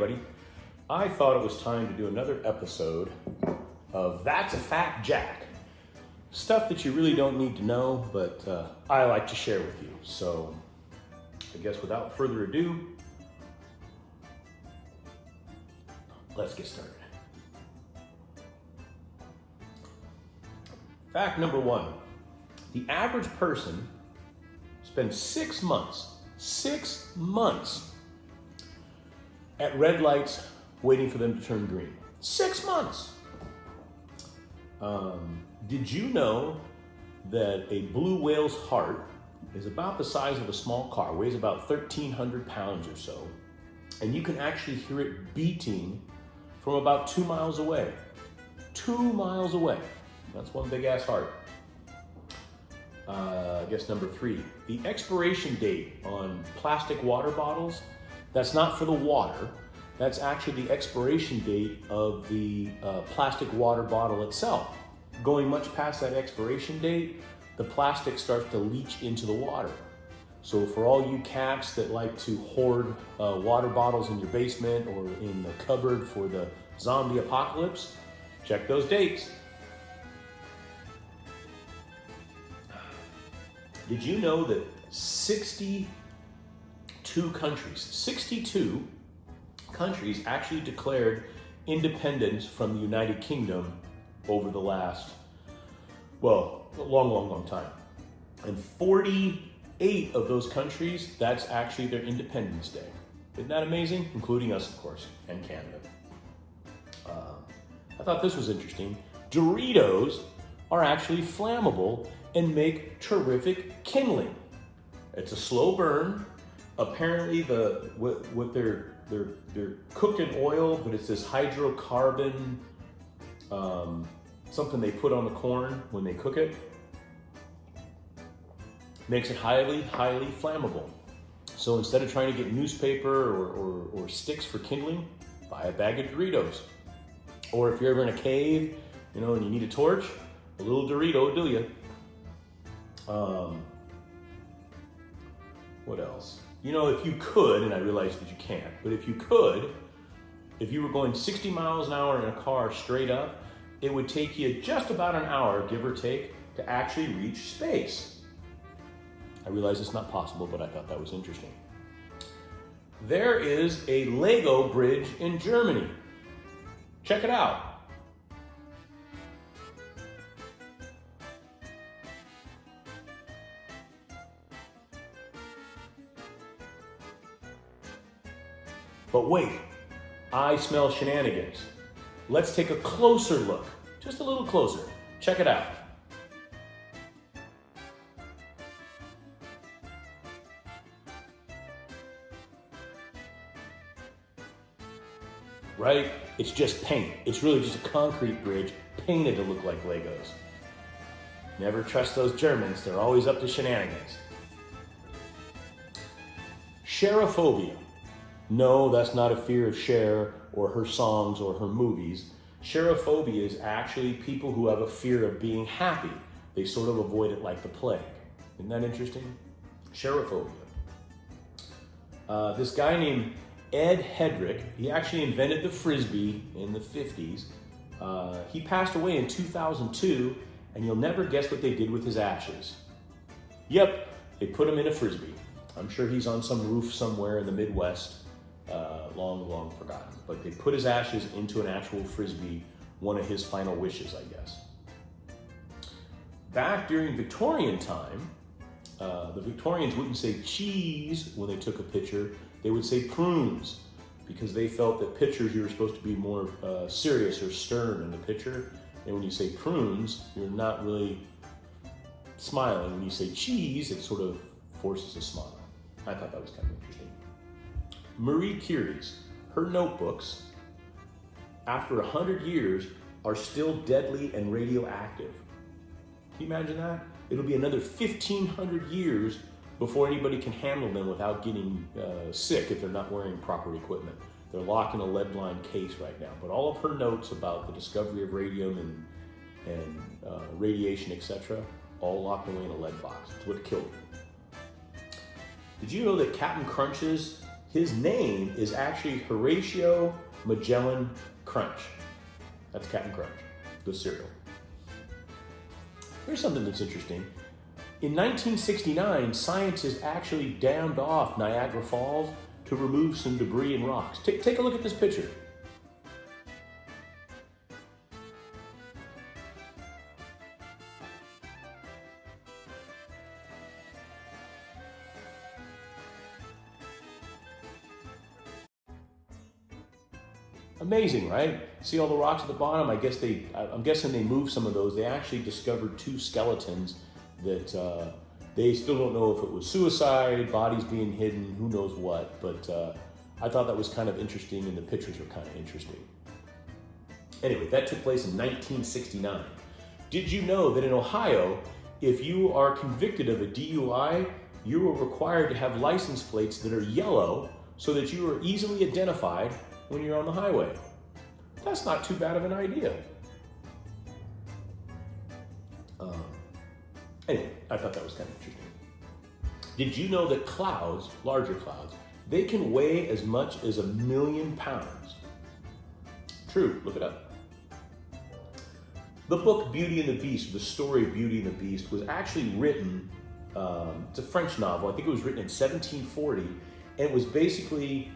everybody. I thought it was time to do another episode of That's a Fact, Jack. Stuff that you really don't need to know, but I like to share with you. So I guess without further ado, let's get started. Fact number one, the average person spends 6 months at red lights waiting for them to turn green. 6 months. Did you know that a blue whale's heart is about the size of a small car, weighs about 1,300 pounds or so, and you can actually hear it beating from about 2 miles away. 2 miles away. That's one big ass heart. I guess number three, the expiration date on plastic water bottles, that's not for the water. That's actually the expiration date of the plastic water bottle itself. Going much past that expiration date, the plastic starts to leach into the water. So for all you cats that like to hoard water bottles in your basement or in the cupboard for the zombie apocalypse, check those dates. Did you know that 62 countries actually declared independence from the United Kingdom over the last, well, a long time. And 48 of those countries, that's actually their Independence Day. Isn't that amazing? Including us, of course, and Canada. I thought this was interesting. Doritos are actually flammable and make terrific kindling. It's a slow burn. Apparently, what they're cooked in oil, but it's this hydrocarbon, something they put on the corn when they cook it. Makes it highly flammable. So instead of trying to get newspaper or sticks for kindling, buy a bag of Doritos. Or if you're ever in a cave, and you need a torch, a little Dorito will do you. What else? If you could, and I realize that you can't, but if you could, if you were going 60 miles an hour in a car straight up, it would take you just about an hour, give or take, to actually reach space. I realize it's not possible, but I thought that was interesting. There is a Lego bridge in Germany. Check it out. But wait, I smell shenanigans. Let's take a closer look, just a little closer. Check it out. Right? It's just paint. It's really just a concrete bridge painted to look like Legos. Never trust those Germans. They're always up to shenanigans. Cherophobia. No, that's not a fear of Cher or her songs or her movies. Cherophobia is actually people who have a fear of being happy. They sort of avoid it like the plague. Isn't that interesting? Cherophobia. This guy named Ed Hedrick, he actually invented the Frisbee in the 50s. He passed away in 2002, and you'll never guess what they did with his ashes. Yep, they put him in a Frisbee. I'm sure he's on some roof somewhere in the Midwest. Long forgotten. But they put his ashes into an actual Frisbee, one of his final wishes, I guess. Back during Victorian time, the Victorians wouldn't say cheese when they took a picture, they would say prunes, because they felt that pictures, you were supposed to be more serious or stern in the picture. And when you say prunes, you're not really smiling. When you say cheese, it sort of forces a smile. I thought that was kind of interesting. Marie Curie's, her notebooks, after 100 years, are still deadly and radioactive. Can you imagine that? It'll be another 1,500 years before anybody can handle them without getting sick if they're not wearing proper equipment. They're locked in a lead-lined case right now. But all of her notes about the discovery of radium and radiation, etc., all locked away in a lead box. It's what killed her. Did you know that Captain Crunch's, his name is actually Horatio Magellan Crunch. That's Captain Crunch, the cereal. Here's something that's interesting. In 1969, scientists actually dammed off Niagara Falls to remove some debris and rocks. Take a look at this picture. Amazing, right? See all the rocks at the bottom? I'm guessing they moved some of those. They actually discovered 2 skeletons that they still don't know if it was suicide, bodies being hidden, who knows what. But I thought that was kind of interesting, and the pictures were kind of interesting. Anyway, that took place in 1969. Did you know that in Ohio, if you are convicted of a DUI, you are required to have license plates that are yellow so that you are easily identified when you're on the highway? That's not too bad of an idea. Anyway, I thought that was kind of interesting. Did you know that clouds, larger clouds, they can weigh as much as 1 million pounds? True, look it up. The book Beauty and the Beast, the story of Beauty and the Beast, was actually written, it's a French novel, I think it was written in 1740, and it was basically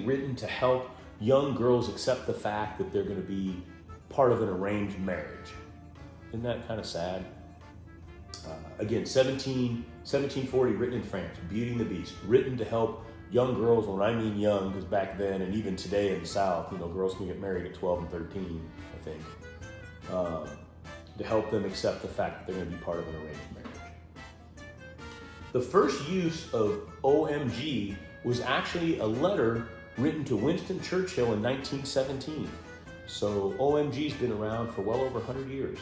written to help young girls accept the fact that they're going to be part of an arranged marriage. Isn't that kind of sad? Again, 1740, written in France, Beauty and the Beast, written to help young girls. When I mean young, because back then and even today in the South, girls can get married at 12 and 13, I think, to help them accept the fact that they're going to be part of an arranged marriage. The first use of OMG was actually a letter written to Winston Churchill in 1917. So OMG's been around for well over 100 years.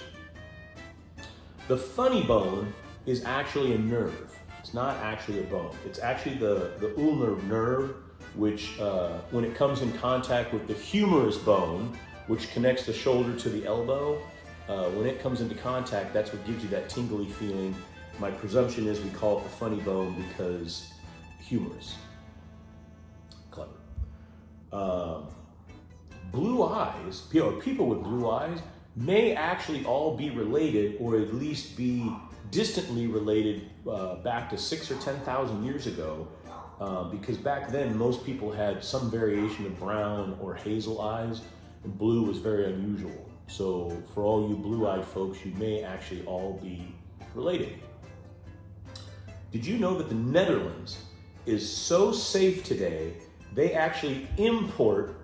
The funny bone is actually a nerve. It's not actually a bone. It's actually the ulnar nerve, which when it comes in contact with the humerus bone, which connects the shoulder to the elbow, when it comes into contact, that's what gives you that tingly feeling. My presumption is we call it the funny bone because humerus. Clever. Blue eyes, people with blue eyes, may actually all be related, or at least be distantly related back to 6,000 or 10,000 years ago, because back then most people had some variation of brown or hazel eyes, and blue was very unusual. So for all you blue-eyed folks, you may actually all be related. Did you know that the Netherlands is so safe today, they actually import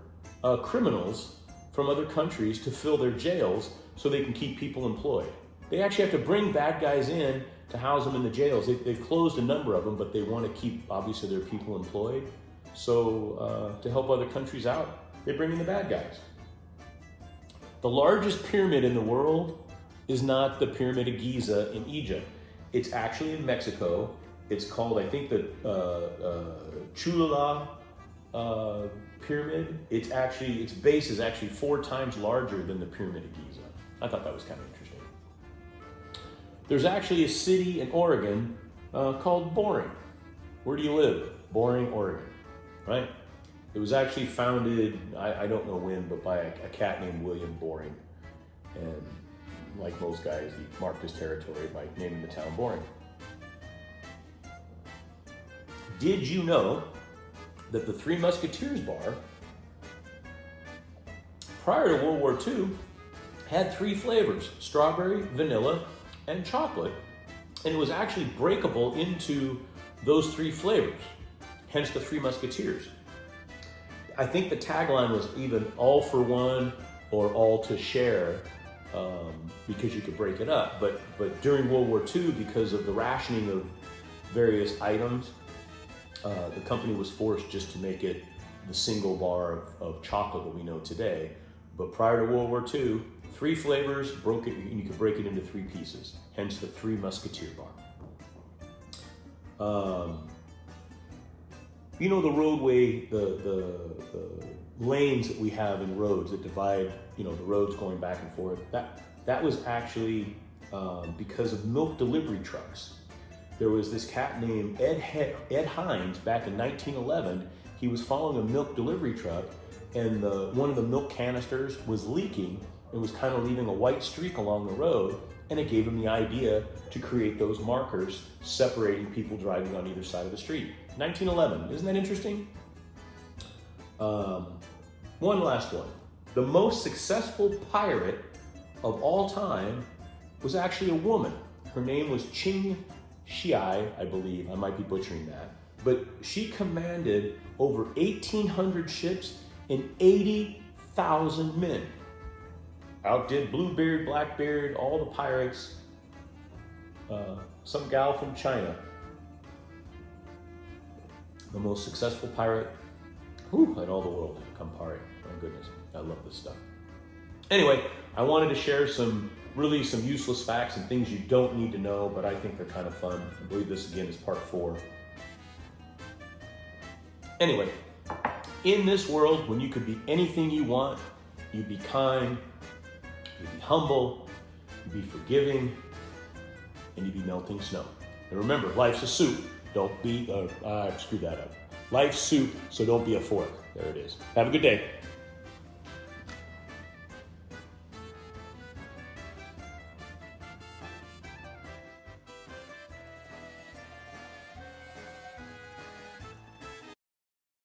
criminals from other countries to fill their jails so they can keep people employed? They actually have to bring bad guys in to house them in the jails. They've closed a number of them, but they want to keep, obviously, their people employed. So to help other countries out, they bring in the bad guys. The largest pyramid in the world is not the Pyramid of Giza in Egypt. It's actually in Mexico. It's called, I think, the Cholula pyramid. Its base is actually 4 times larger than the Pyramid of Giza. I thought that was kind of interesting. There's actually a city in Oregon called Boring. Where do you live? Boring, Oregon, right? It was actually founded, I don't know when, but by a cat named William Boring. And like most guys, he marked his territory by naming the town Boring. Did you know that the Three Musketeers bar, prior to World War II, had 3 flavors: strawberry, vanilla, and chocolate, and it was actually breakable into those 3 flavors, hence the Three Musketeers. I think the tagline was even all for one or all to share, because you could break it up. But during World War II, because of the rationing of various items, the company was forced just to make it the single bar of chocolate that we know today. But prior to World War II, 3 flavors, broke it, and you could break it into 3 pieces, hence the Three Musketeer bar. You know, the roadway, the lanes that we have in roads that divide, the roads going back and forth, that was actually because of milk delivery trucks. There was this cat named Ed Hines back in 1911. He was following a milk delivery truck, and one of the milk canisters was leaking. It was kind of leaving a white streak along the road, and it gave him the idea to create those markers separating people driving on either side of the street. 1911, isn't that interesting? One last one. The most successful pirate of all time was actually a woman. Her name was Ching Shiai, I believe. I might be butchering that. But she commanded over 1,800 ships and 80,000 men. Outdid Bluebeard, Blackbeard, all the pirates. Some gal from China. The most successful pirate in all the world. Campari. My goodness, I love this stuff. Anyway, I wanted to share some useless facts and things you don't need to know, but I think they're kind of fun. I believe this again is part 4. Anyway, in this world, when you could be anything you want, you'd be kind, you'd be humble, you'd be forgiving, and you'd be melting snow. And remember, life's a soup. Don't be, I screwed that up. Life's soup, so don't be a fork. There it is. Have a good day.